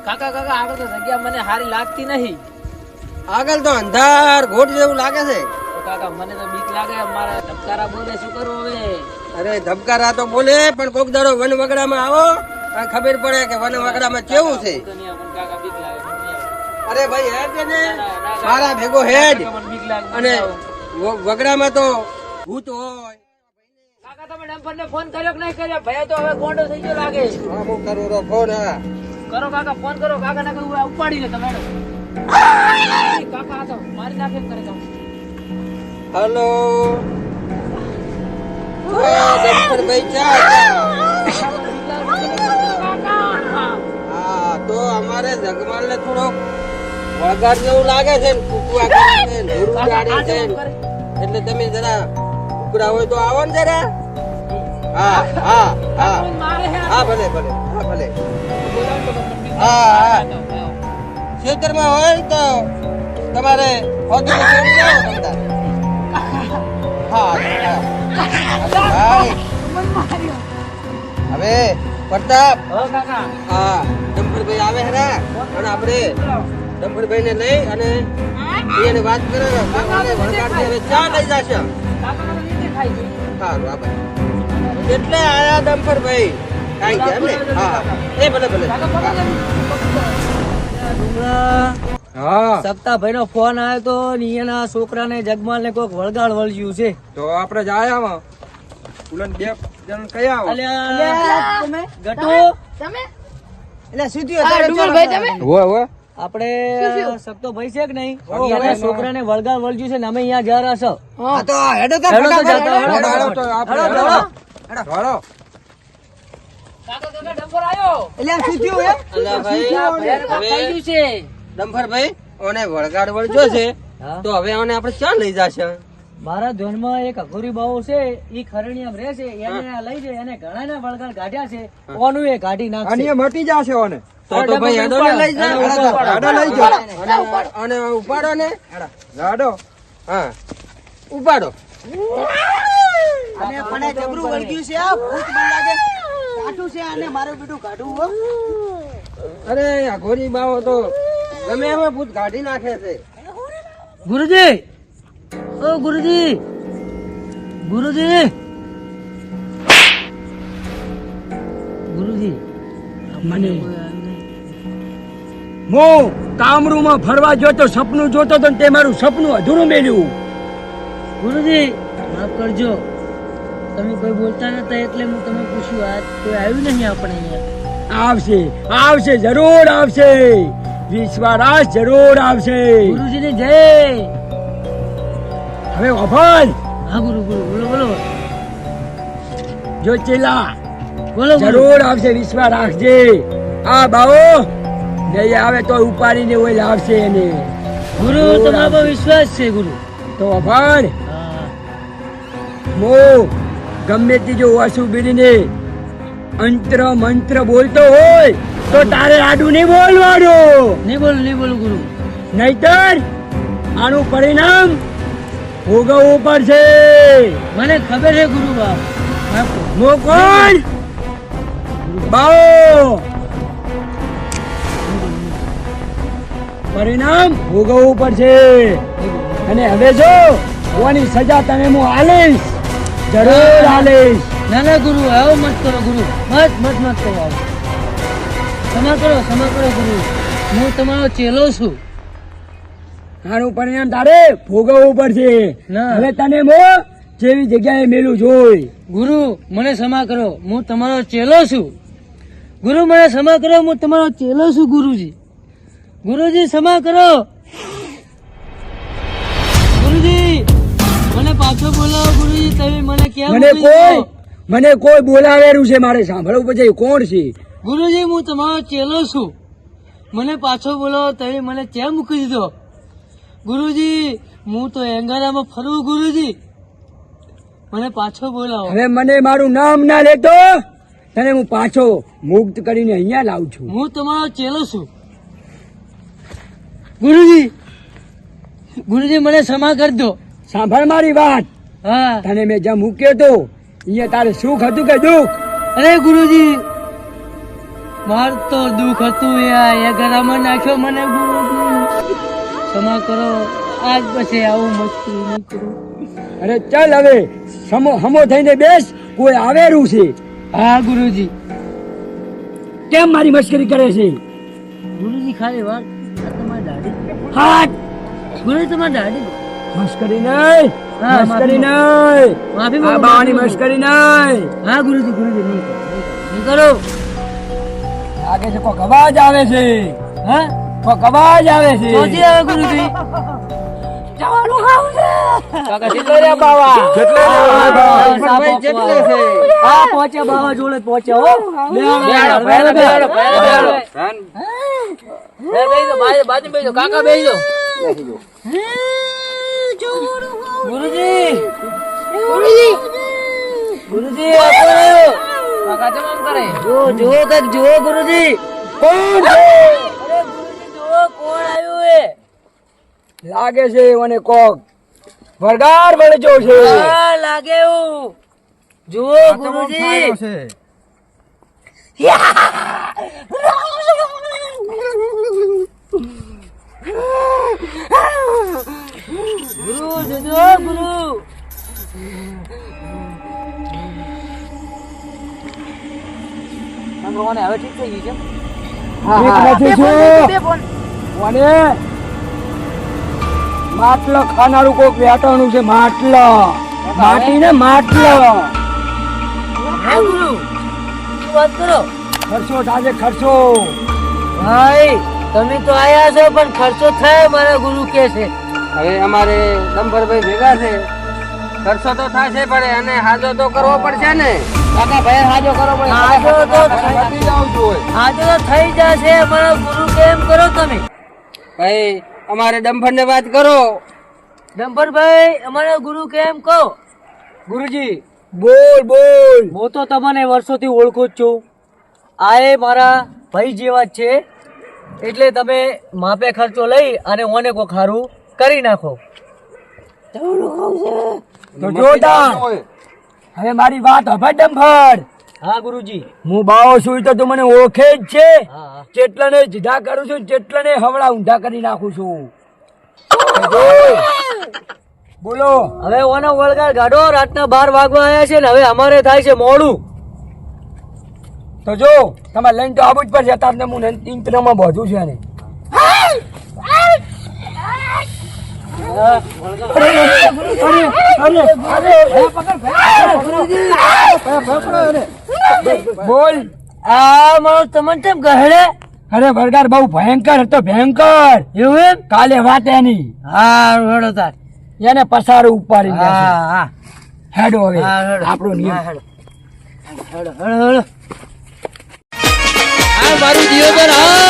કાકા કાકા આગળ તો જગ્યા મને સારી લાગતી નહીં. આગળ તો અંધાર ઘોટ જેવું લાગે છે. તો કાકા મને તો બીક લાગે, મારા ધબકારા બોલે, શું કરું હવે? અરે ધબકારા તો બોલે, પણ કોક દાડો વન વગડામાં આવો અને ખબર પડે કે વન વગડામાં કેવું છે. તો નહીં, મને કાકા બીક લાગે. અરે ભાઈ હેડ ને મારા ભેગો હેડ. મને બીક લાગે. અને વગડામાં તો ભૂત હોય. કાકા તમે ડમ્પર ને ફોન કર્યો કે નહીં કર્યો? ભયા તો હવે ગોંડો થઈ ગયો લાગે. હા હું કરું રો ફોન. હા કરો કાકા, ફોન કરો. કાકા ના કરું ઉપાડી લે તમે. કાકા આ તો મારી નાખે કરે તો. હેલો ભાઈ ચા. હા તો અમારે જગમાલ ને થોડો વળગાડ જેવું લાગે છે ને કુકવા કરે છે ને ધૂરું ગાડી છે ને. એટલે તમે જરા કુકડા હોય તો આવો ને જરા. હા હા હા હા ભલે ભલે હા ભલે હા હા ખેતરમાં હોય ને તો તમારે હોતું હા હવે પ્રતાપ હા ડમ્પરભાઈ આવે હે અને આપણે ડમ્પરભાઈ ને લઈ અને એને વાત કરે હવે ચા લઈ જશે. સારું આપણે એટલે આયા ડમ્પરભાઈ કાંઈ કે એમ ને. હા એ ભલે ભલે. હા સપ્તાભાઈ નો ફોન આવ્યો તો એના છોકરા ને જગમાલ ને કોક વળગાડ વળગ્યું છે. તો આપણે જાય આમાં ઉલન બે જણ કયા આવો તમે ગટુ તમે એટલે સીધી ડુમરભાઈ તમે હોય હોય આપણે સપ્તો ભાઈ છે કે નહીં એના છોકરા ને વળગાડ વળગ્યું છે ને અમે અહીંયા જા રહ્યા છો. હા તો હેડો તો હેડો તો ફટાફટ. જતા હેડો. હેડો તો આપણે હેડો, હેડો. હેડો. હેડો. કાકા કાકા ડમ્પર આવ્યો. અલ્યા શું થયું હે? અલ્યા ભાઈ ભયાનક થઈ ગયું છે. ડમ્પરભાઈ ઓને વળગાડ વળજો છે હા. તો હવે ઓને આપણે ક્યાં લઈ જાશે? મારા ધ્યાનમાં એક અઘોરી બાવો છે, ઈ ખરણિયામાં રહે છે, એને લઈ જાય, એને ઘણા ના વળગાડ કાઢ્યા છે, ઓનું એ કાઢી નાખશે. મટી જશે ઓને તો ભાઈ હેડો ને લઈ જા. હેડો ઉપાડો. હેડો લઈ જાઓ. અને ઉપાડો ને. ગાડો હા ઉપાડો. અને મને જબરું વળગ્યું છે આ ભૂત મને લાગે કાઢું છે આને મારું બેટું કાઢું હો. અરે આ ઘોરી બાવો તો ગમે એમાં ભૂત કાઢી નાખે છે. ગુરુજી, ઓ ગુરુજી, ગુરુજી, ગુરુજી, મને હું કામરૂમાં ફરવા જોતો સપનું જોતો તો તે મારું સપનું અધૂરું મેલ્યું. ગુરુજી માફ કરજો, તમે કોઈ બોલતા નતા એટલે હું તમે પૂછ્યું. આ કોઈ આવ્યું નહીં આપણે અહીંયા. આવશે આવશે જરૂર આવશે, વિશ્વાસ જરૂર આવશે. ગુરુજીને જય. હવે અભલ હા ગુરુ ગુરુ બોલો બોલો જો ચેલા બોલો બોલો. જરૂર આવશે, વિશ્વાસ રાખજે. આ બાવો નહીં આવે તો ઉપાડીને ઓય લાવશે એને. ગુરુ તમારા પર વિશ્વાસ છે ગુરુ. તો અભલ હા મો ગમે તે જો વાસુબીરીને અંત્ર મંત્ર બોલતો હોય તો તારે આડું નહીં બોલવાનું, નહીં બોલું ગુરુ. નહીતર આનું પરિણામ ભોગવવું પડશે. મને ખબર છે ગુરુ બાપ. માફ કરો. મો કોણ બાઓ પરિણામ ભોગવવું પડશે. અને હવે જો કોની સજા તને હું આલીશ, જરૂર આલીશ. ના ના ગુરુ આવો મત કરો ગુરુ, મત કરો. આવો ક્ષમા કરો ગુરુ, હું તમારો ચેલો છું. આનું પરિણામ તારે ભોગવવું પડશે. ના. હવે તને મો જેવી જગ્યાએ મેલું જોઈ. ગુરુ મને ક્ષમા કરો, હું તમારો ચેલો છું. ગુરુ મને ક્ષમા કરો, હું તમારો ચેલો છું. ગુરુજી ક્ષમા કરો. ગુરુજી મને પાછો બોલાવો. ગુરુજી તમે મને કેમ મોકલી દીધો? મને કોઈ બોલાવેલું છે, મારે સાંભળવું પછી કોણ છે? ગુરુજી હું તમારો ચેલો છું, મને પાછો બોલાવો. તમે મને કેમ મૂકી દીધો? ગુરુજી હું તો એંગારામાં ફરું. ગુરુજી મને પાછો બોલાવો. હવે મને મારું નામ ના લેતો, તને હું પાછો મુક્ત કરીને અહીંયા લાવું છું. હું તમારો ચેલો છું. ગુરુજી મને ક્ષમા કરી દો. સાંભળ મારી વાત. હા તને મેં જ્યાં મૂક્યો તો અહીંયા તારે સુખ હતું કે દુઃખ? અરે ગુરુજી માર તો દુઃખ હતું એ ઘરમાં નાખ્યો મને ગુરુજી ક્ષમા કરો આજ પછી આવું મસ્તી નહીં કરું. અરે ચાલ હવે હમો થઈને બેસ, કોઈ આવેરું છે. હા ગુરુજી. કેમ મારી મશ્કરી કરે છે? ગુરુજી ખાલી વાત આ તમારી દાઢી. હાથ ગુરુજી તમારી દાઢી. મશ્કરી નહીં, હા, મશ્કરી માફી નહીં, માફી આ માંગુ, બાવાની માફી મશ્કરી નહીં. હા ગુરુજી ગુરુજી નહીં કરો, નહીં કરો. લાગે છે કોક અવાજ આવે છે. હા કોક અવાજ આવે છે. સોચી આવે ગુરુજી. જવાનું ખાવું છે. કાકા કેટલે રે બાવા? ભાઈ જેટલે છે હા પહોંચ્યા બાવા જોડે પહોંચ્યા હો. બેહાડો, બેહાડો, બેહાડો. કાકા બેસી જાઓ. ગુરુજી ગુરુજી કાકા જમા કરે જો જો કઈક જો ગુરુજી. કોણ છે? અરે ગુરુજી જો કોણ આવ્યું એ. લાગે છે મને કોક વરગાર વળજો છે. હા લાગે એવું. જુઓ ગુરુજી. ગુરુ જોજો ગુરુ. ભગવાને હવે ઠીક થઈ ગઈ છે. ઠીક નથી છું. કોને? માટલો ખાનારું કોક વેટાણું છે. માટલો માટી ને માટલો. હે ગુરુ શું વાત કરો ખર્ચો થાશે ખર્ચો. ભાઈ તમે તો આયા છો પણ ખર્ચો થાય મારા ગુરુ કે છે. હવે અમારે ડંભરભાઈ ભેગા છે, ખર્ચો તો થશે પડે અને હાજો તો કરવો પડશે ને. કાકા ભાઈ હાજો કરો ભાઈ. હાજો તો થઈ જશે મારા ગુરુ કેમ કરો તમે. ભાઈ અમારે ડંભર ને વાત કરો. ડંપરભાઈ અમારા ગુરુ કેમ કહો. ગુરુજી બોલ બોલ. હું તો તમને વર્ષોથી ઓળખું જ છું. આ એ મારા ભાઈ જેવા જ છે એટલે તમે માપે ખર્ચો લઈ અને ઓને કો ખારું કરી નાખો. તો જોતા હવે મારી વાત હવે ડંભર. હા ગુરુજી. હું બાવો છું તો તું મને ઓળખે જ છે. હા હા. જેટલાને જીધા કરું છું જેટલાને હવળા ઊંધા કરી નાખું છું. બોલો. હવે ઓનો વળગાર ગાડો. રાતના 12 વાગવા આવ્યા છે ને હવે અમારે થાય છે મોડું. તો જો તમારે લઈને તો આવું જ પડશે. તમને હું ઇંતરામાં બધું છે ને. બોલ. આ મારો તમને કેમ ગહડે. અરે વરગાર બહુ ભયંકર હતો, ભયંકર. એવું એમ. કાલે વાત એની હા હેડો તાર. એને પસારો ઉપાડી હા દેશે. હા હેડો હવે હા, હેડો. આપણો નિયમ. હા, હેડો હેડો હેડો. આ મારું દિયોદર હા.